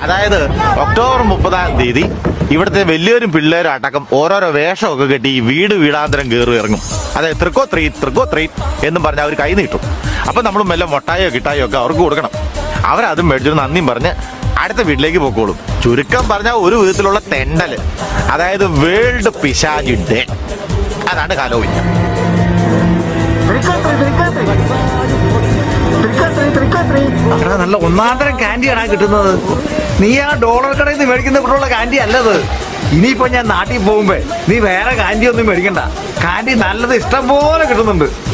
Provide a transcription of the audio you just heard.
അതായത് ഒക്ടോബർ 30 ഇവിടുത്തെ വലിയൊരും പിള്ളേരും അടക്കം ഓരോരോ വേഷമൊക്കെ കെട്ടി ഈ വീടാന്തരം കയറി ഇറങ്ങും. അതായത് തൃക്കോ എന്നും പറഞ്ഞ് അവർ കൈ നീട്ടും. അപ്പം നമ്മൾ മെല്ലെ മൊട്ടായോ കിട്ടായോ ഒക്കെ അവർക്ക് കൊടുക്കണം. അവരതും മേടിച്ചൊരു നന്ദിയും പറഞ്ഞ് അടുത്ത വീട്ടിലേക്ക് പോയിക്കോളും. ചുരുക്കം പറഞ്ഞാൽ ഒരു വിധത്തിലുള്ള തെണ്ടല്. അതായത് വേൾഡ് പിശാചി ഡേ. അതാണ് ഹാലോവീൻ. നല്ല ഒന്നാന്തരം കാൻഡിയാണ് കിട്ടുന്നത്. നീ ആ ഡോളർ കടയിൽ നിന്ന് മേടിക്കുന്ന കുട്ടിയുള്ള കാൻഡി അല്ലത്. ഇനിയിപ്പോ ഞാൻ നാട്ടിൽ പോകുമ്പോ നീ വേറെ കാൻഡി ഒന്നും മേടിക്കണ്ട. കാൻഡി നല്ലത് ഇഷ്ടം പോലെ കിട്ടുന്നുണ്ട്.